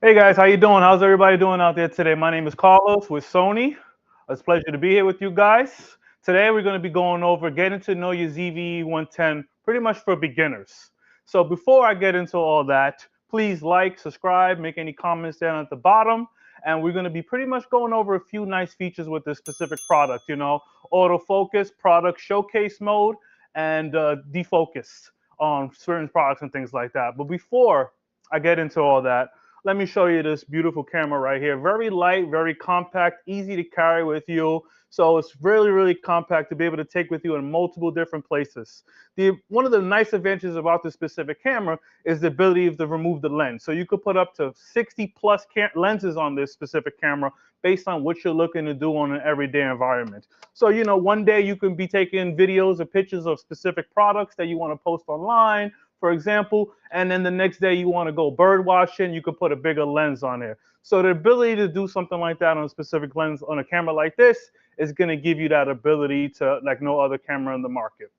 Hey guys, how you doing? How's everybody doing out there today? My name is Carlos with Sony. It's a pleasure to be here with you guys. Today we're going to be going over getting to know your ZV-E10 pretty much for beginners. So before I get into all that, please like, subscribe, make any comments down at the bottom. And we're going to be pretty much going over a few nice features with this specific product, autofocus, product showcase mode, and defocus on certain products and things like that. But before I get into all that, let me show you this beautiful camera right here. Very light, very compact, easy to carry with you. So it's really, really compact to be able to take with you in multiple different places. One of the nice advantages about this specific camera is the ability to remove the lens. So you could put up to 60 plus lenses on this specific camera based on what you're looking to do on an everyday environment. So, one day you can be taking videos or pictures of specific products that you want to post online, for example, and then the next day you want to go bird watching, you could put a bigger lens on there. So the ability to do something like that on a specific lens on a camera like this is going to give you that ability to like no other camera in the market.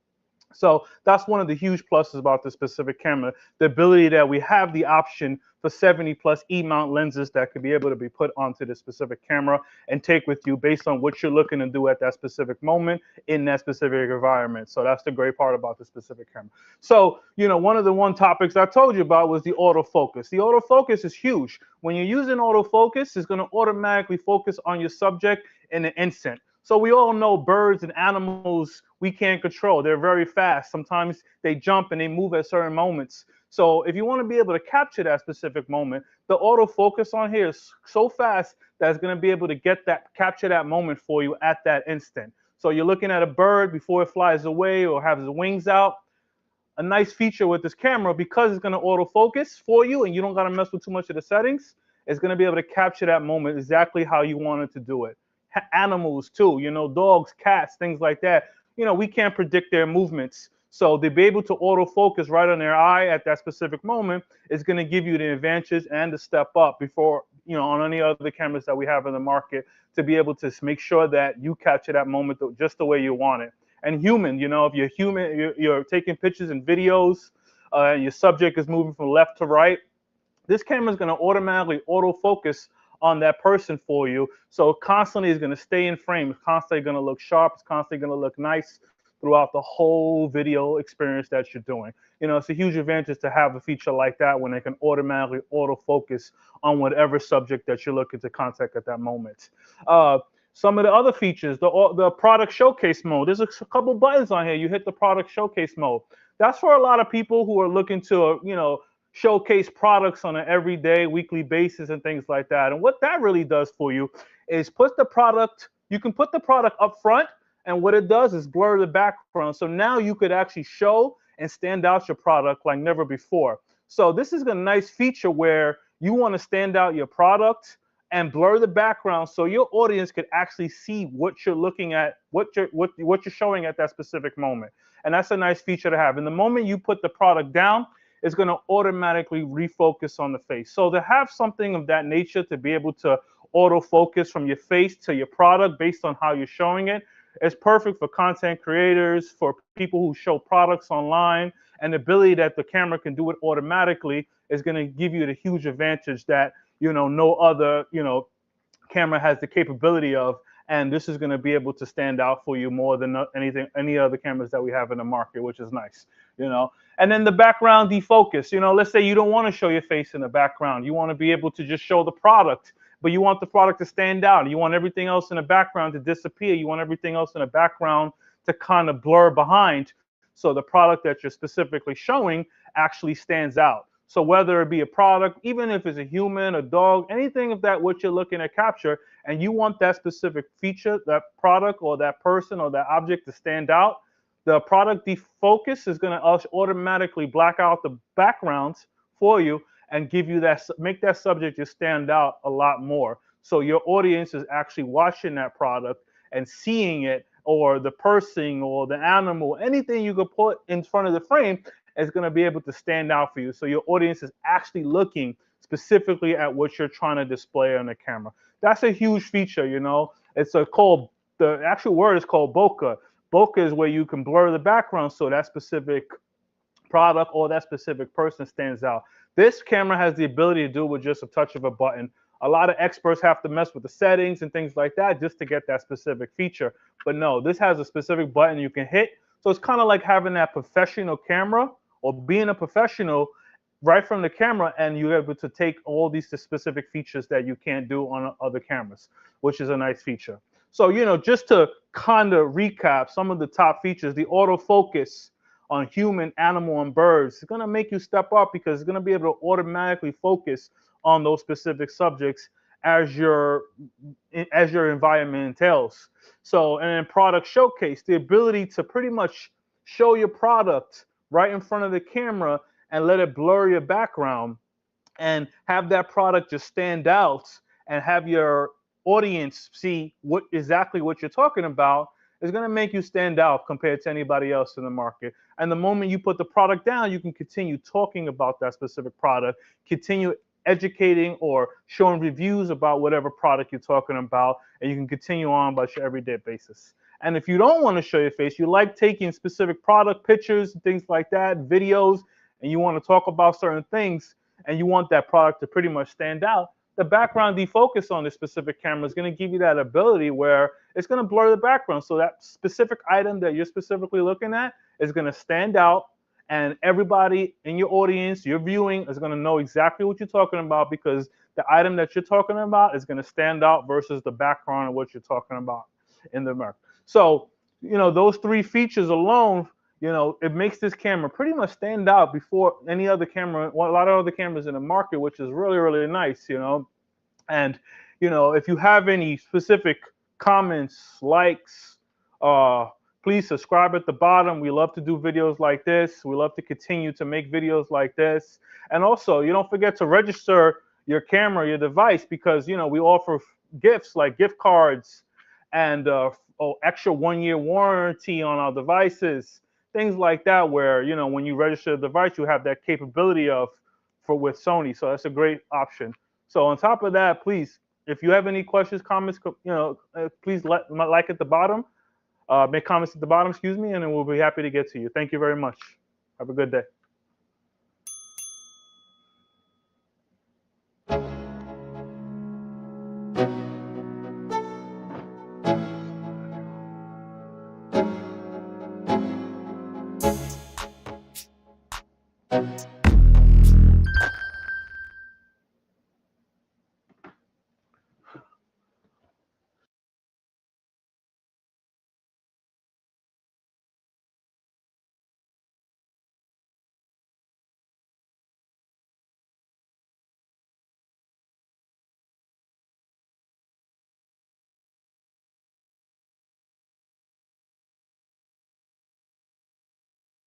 So that's one of the huge pluses about this specific camera, the ability that we have the option for 70 plus E-mount lenses that could be able to be put onto this specific camera and take with you based on what you're looking to do at that specific moment in that specific environment. So that's the great part about the specific camera. So, one of the topics I told you about was the autofocus. The autofocus is huge. When you're using autofocus, it's going to automatically focus on your subject in an instant. So we all know birds and animals we can't control. They're very fast. Sometimes they jump and they move at certain moments. So if you want to be able to capture that specific moment, the autofocus on here is so fast that it's going to be able to capture that moment for you at that instant. So you're looking at a bird before it flies away or has its wings out. A nice feature with this camera, because it's going to autofocus for you and you don't got to mess with too much of the settings, it's going to be able to capture that moment exactly how you want it to do it. Animals too, dogs, cats, things like that. We can't predict their movements. So to be able to autofocus right on their eye at that specific moment is going to give you the advantage and the step up before, on any other cameras that we have in the market, to be able to make sure that you capture that moment just the way you want it. And human, if you're human, you're taking pictures and videos, and your subject is moving from left to right, this camera is going to automatically autofocus on that person for you. So constantly is going to stay in frame. It's constantly going to look sharp. It's constantly going to look nice throughout the whole video experience that you're doing. It's a huge advantage to have a feature like that when it can automatically autofocus on whatever subject that you're looking to contact at that moment. Some of the other features, the product showcase mode. There's a couple buttons on here. You hit the product showcase mode. That's for a lot of people who are looking to, showcase products on an everyday, weekly basis and things like that. And what that really does for you is you can put the product up front, and what it does is blur the background. So now you could actually show and stand out your product like never before. So this is a nice feature where you want to stand out your product and blur the background so your audience could actually see what you're looking at, what you're showing at that specific moment. And that's a nice feature to have. And the moment you put the product down, it's going to automatically refocus on the face. So to have something of that nature, to be able to autofocus from your face to your product based on how you're showing it, is perfect for content creators, for people who show products online. And the ability that the camera can do it automatically is going to give you the huge advantage that no other camera has the capability of. And this is going to be able to stand out for you more than any other cameras that we have in the market, which is nice, And then the background defocus, let's say you don't want to show your face in the background. You want to be able to just show the product, but you want the product to stand out. You want everything else in the background to disappear. You want everything else in the background to kind of blur behind. So the product that you're specifically showing actually stands out. So whether it be a product, even if it's a human, a dog, anything of that what you're looking to capture, and you want that specific feature, that product or that person or that object to stand out, the product defocus is going to automatically black out the backgrounds for you and give you make that subject just stand out a lot more. So your audience is actually watching that product and seeing it, or the person or the animal, anything you could put in front of the frame is going to be able to stand out for you. So your audience is actually looking specifically at what you're trying to display on the camera. That's a huge feature, It's the actual word is called bokeh. Bokeh is where you can blur the background so that specific product or that specific person stands out. This camera has the ability to do it with just a touch of a button. A lot of experts have to mess with the settings and things like that just to get that specific feature. But no, this has a specific button you can hit. So it's kind of like having that professional camera or being a professional right from the camera, and you're able to take all these specific features that you can't do on other cameras, which is a nice feature. So, just to kind of recap some of the top features, the autofocus on human, animal, and birds is going to make you step up because it's going to be able to automatically focus on those specific subjects as your environment entails. So, and then product showcase, the ability to pretty much show your product right in front of the camera and let it blur your background and have that product just stand out and have your audience see exactly what you're talking about is going to make you stand out compared to anybody else in the market. And the moment you put the product down, you can continue talking about that specific product, continue educating or showing reviews about whatever product you're talking about, and you can continue on about your everyday basis. And if you don't want to show your face, you like taking specific product pictures, things like that, videos, and you want to talk about certain things, and you want that product to pretty much stand out, the background defocus on this specific camera is going to give you that ability where it's going to blur the background. So that specific item that you're specifically looking at is going to stand out, and everybody in your audience, your viewing, is going to know exactly what you're talking about because the item that you're talking about is going to stand out versus the background of what you're talking about in the market. So, those three features alone, it makes this camera pretty much stand out before any other camera, a lot of other cameras in the market, which is really, really nice, And, if you have any specific comments, likes, please subscribe at the bottom. We love to do videos like this. We love to continue to make videos like this. And also, you don't forget to register your camera, your device, because, we offer gifts like gift cards and extra 1-year warranty on our devices. Things like that, where when you register the device, you have that capability with Sony. So that's a great option. So on top of that, please, if you have any questions, comments, please like at the bottom, make comments at the bottom, excuse me, and then we'll be happy to get to you. Thank you very much. Have a good day.